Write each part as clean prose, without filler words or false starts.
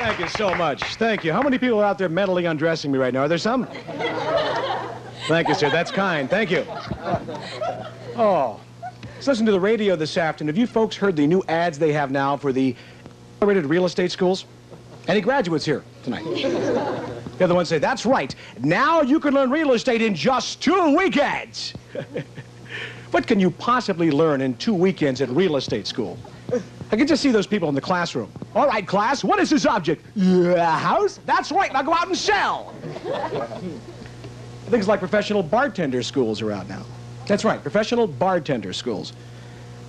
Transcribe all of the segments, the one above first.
Thank you so much. Thank you. How many people are out there mentally undressing me right now? Are there some? Thank you, sir. That's kind. Thank you. Oh. Let's listen to the radio this afternoon. Have you folks heard the new ads they have now for the accelerated real estate schools? Any graduates here tonight? The other ones say, that's right. Now you can learn real estate in just 2 weekends. What can you possibly learn in 2 weekends at real estate school? I can just see those people in the classroom. All right, class, what is this object? Yeah, house? That's right, now go out and sell. Things like professional bartender schools are out now. That's right, professional bartender schools.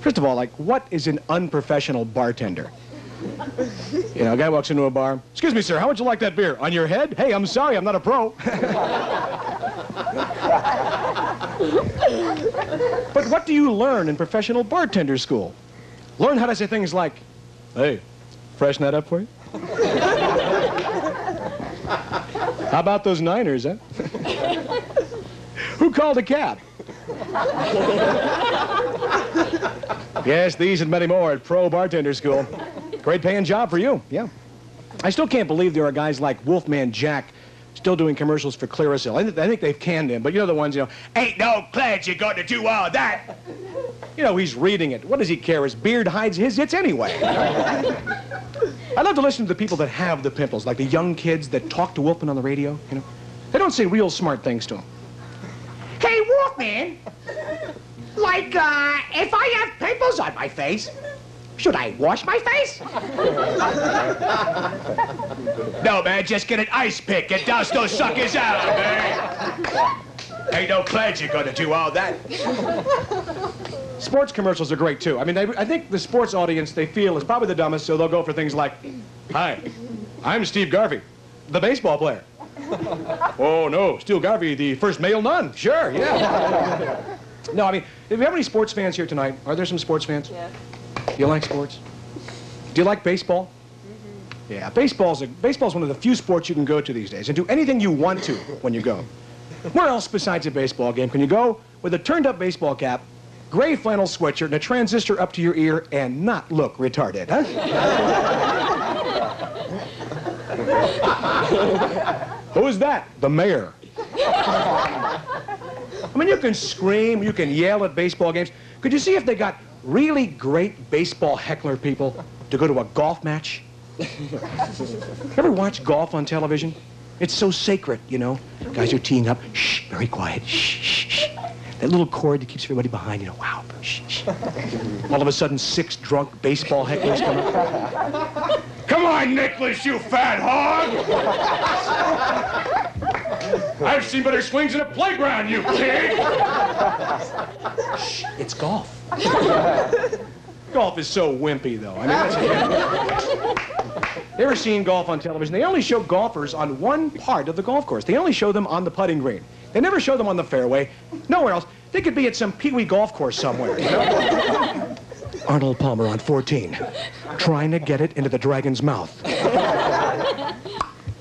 First of all, like, what is an unprofessional bartender? You know, a guy walks into a bar. Excuse me, sir, how would you like that beer? On your head? Hey, I'm sorry, I'm not a pro. But what do you learn in professional bartender school? Learn how to say things like, hey, freshen that up for you? How about those Niners, huh? Who called a cab? Yes, these and many more at Pro Bartender School. Great paying job for you, yeah. I still can't believe there are guys like Wolfman Jack still doing commercials for Clearasil. I think they've canned him, but you know the ones, you know, ain't no pledge you're going to do all that. You know, he's reading it. What does he care? His beard hides his hits anyway. I love to listen to the people that have the pimples, like the young kids that talk to Wolfman on the radio, you know. They don't say real smart things to him. Hey, Wolfman, like, if I have pimples on my face, should I wash my face? No, man, just get an ice pick and douse those suckers out, man. Ain't no pledge you're gonna do all that. Sports commercials are great, too. I mean, I think the sports audience they feel is probably the dumbest, so they'll go for things like, hi, I'm Steve Garvey, the baseball player. Oh, no, Steve Garvey, the first male nun. Sure, yeah. No, I mean, do we have any sports fans here tonight? Are there some sports fans? Yeah. Do you like sports? Do you like baseball? Mm-hmm. Yeah, baseball's one of the few sports you can go to these days and do anything you want to when you go. Where else besides a baseball game can you go with a turned-up baseball cap, gray flannel sweatshirt, and a transistor up to your ear and not look retarded, huh? Who is that? The mayor. I mean, you can scream, you can yell at baseball games. Could you see if they got really great baseball heckler people to go to a golf match? Ever watch golf on television? It's so sacred, you know. Guys are teeing up. Shh, very quiet. Shh, shh, shh. That little cord that keeps everybody behind, you know. Wow. Shh, shh. All of a sudden, 6 drunk baseball hecklers come up. Come on, Nicholas, you fat hog! I've seen better swings in a playground, you pig! Shh, it's golf. Golf is so wimpy, though. I mean, that's you ever seen golf on television? They only show golfers on one part of the golf course. They only show them on the putting green. They never show them on the fairway. Nowhere else. They could be at some pee-wee golf course somewhere, you know? Arnold Palmer on 14, trying to get it into the dragon's mouth.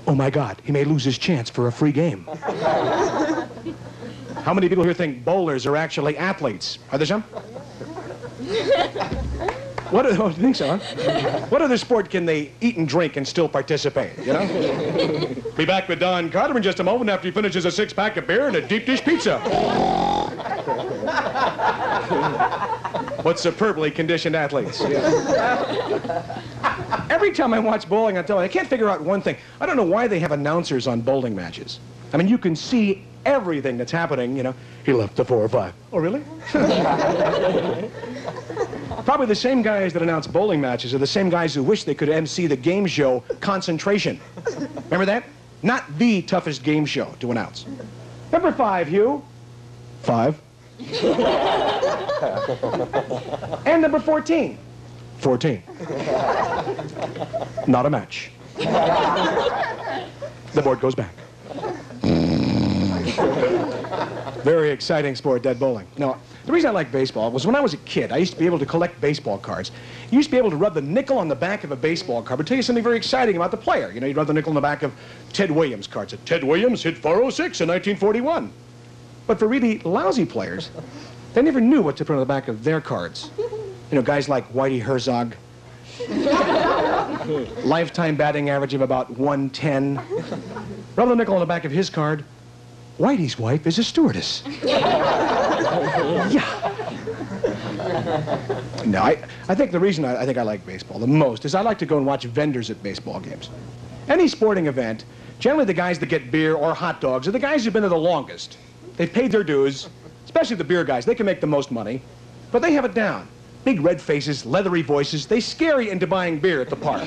Oh, my God, he may lose his chance for a free game. How many people here think bowlers are actually athletes? Are there some? What? Oh, you think so, huh? What other sport can they eat and drink and still participate, you know? Be back with Don Carter in just a moment after he finishes a 6-pack of beer and a deep dish pizza. What superbly conditioned athletes. Yeah. Every time I watch bowling on television, I can't figure out one thing. I don't know why they have announcers on bowling matches. I mean, you can see everything that's happening, you know. He left the 4 or 5. Oh, really? Probably the same guys that announce bowling matches are the same guys who wish they could MC the game show Concentration. Remember that? Not the toughest game show to announce. Number 5, Hugh. 5. And number 14. 14. Not a match. The board goes back. Very exciting sport, that bowling. Now, the reason I like baseball was when I was a kid, I used to be able to collect baseball cards. You used to be able to rub the nickel on the back of a baseball card. But tell you something very exciting about the player. You know, you'd rub the nickel on the back of Ted Williams cards. Ted Williams hit 406 in 1941. But for really lousy players, they never knew what to put on the back of their cards. You know, guys like Whitey Herzog. Lifetime batting average of about 110. Rub the nickel on the back of his card. Whitey's wife is a stewardess. Yeah. No, I think the reason I think I like baseball the most is I like to go and watch vendors at baseball games. Any sporting event, generally the guys that get beer or hot dogs are the guys who've been there the longest. They've paid their dues, especially the beer guys. They can make the most money, but they have it down. Big red faces, leathery voices. They scare you into buying beer at the park.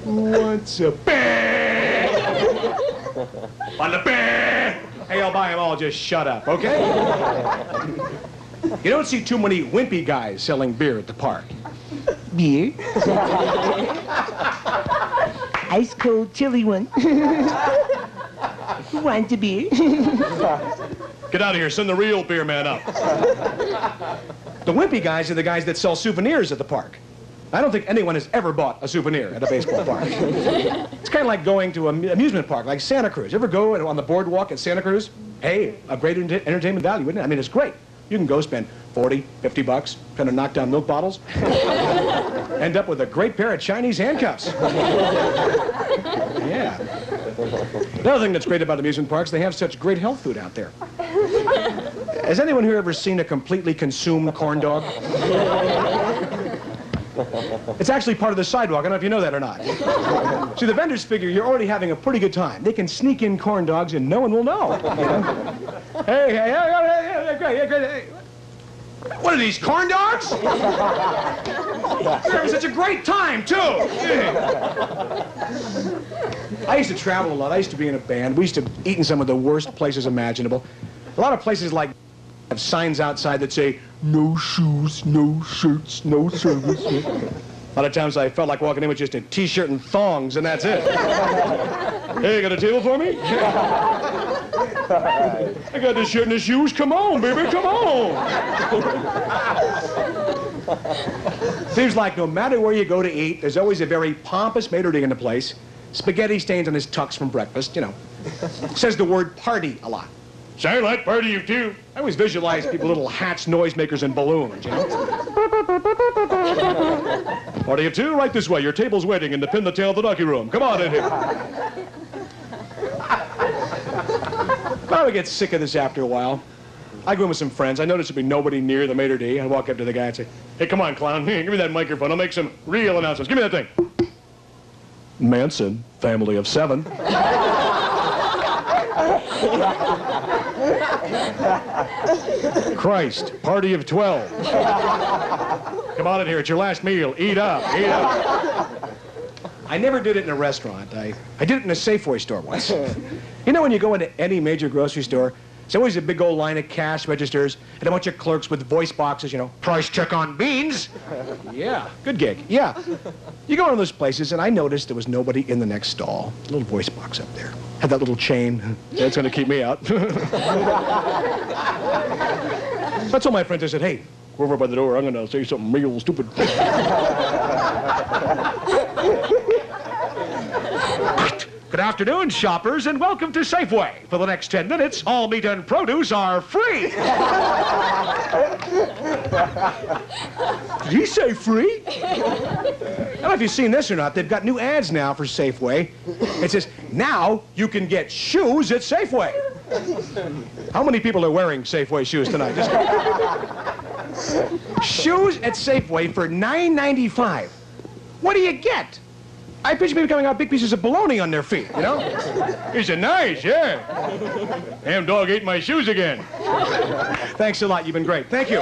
What's a bear? On the bear! Hey, I'll buy them all. Just shut up, okay? You don't see too many wimpy guys selling beer at the park. Beer? Ice cold chilly one. Who wants a beer? Get out of here. Send the real beer man up. The wimpy guys are the guys that sell souvenirs at the park. I don't think anyone has ever bought a souvenir at a baseball park. It's kind of like going to an amusement park, like Santa Cruz. You ever go on the boardwalk at Santa Cruz? Hey, a great entertainment value, isn't it? I mean, it's great. You can go spend 40, 50 bucks, trying to knock down milk bottles. End up with a great pair of Chinese handcuffs. Yeah. Another thing that's great about amusement parks, they have such great health food out there. Has anyone here ever seen a completely consumed corn dog? It's actually part of the sidewalk. I don't know if you know that or not. See, the vendors figure you're already having a pretty good time. They can sneak in corn dogs and no one will know. You know? Hey, great. Hey. What are these, corn dogs? You're having such a great time, too. I used to travel a lot. I used to be in a band. We used to eat in some of the worst places imaginable. A lot of places like have signs outside that say, no shoes, no shirts, no service. A lot of times I felt like walking in with just a t-shirt and thongs, and that's it. Hey, got a table for me? I got this shirt and the shoes. Come on, baby, come on. Seems like no matter where you go to eat, there's always a very pompous maitre d' in the place. Spaghetti stains on his tux from breakfast, you know. Says the word party a lot. SARLATTE, party of two. I always visualize people, little hats, noisemakers, and balloons, you know? Party of two, right this way. Your table's waiting in the pin the tail of the ducky room. Come on in here. I would get sick of this after a while. I go in with some friends. I notice there'd be nobody near the maitre d'. I walk up to the guy and say, hey, come on, clown. Give me that microphone. I'll make some real announcements. Give me that thing. Manson, family of 7. Christ, party of 12. Come on in here, it's your last meal. Eat up, eat up. I never did it in a restaurant. I did it in a Safeway store once. You know when you go into any major grocery store, there's always a big old line of cash registers and a bunch of clerks with voice boxes, you know, price check on beans. Yeah, good gig, yeah. You go into those places and I noticed there was nobody in the next stall. A little voice box up there. Had that little chain. That's going to keep me out. I told my friends, I said, hey, go over by the door. I'm going to say something real stupid. Good afternoon, shoppers, and welcome to Safeway. For the next 10 minutes, all meat and produce are free. Did he say free? I don't know if you've seen this or not. They've got new ads now for Safeway. It says, now you can get shoes at Safeway. How many people are wearing Safeway shoes tonight? Shoes at Safeway for $9.95. What do you get? I picture people coming out big pieces of bologna on their feet, you know? He said, nice, yeah. Damn dog ate my shoes again. Thanks a lot. You've been great. Thank you.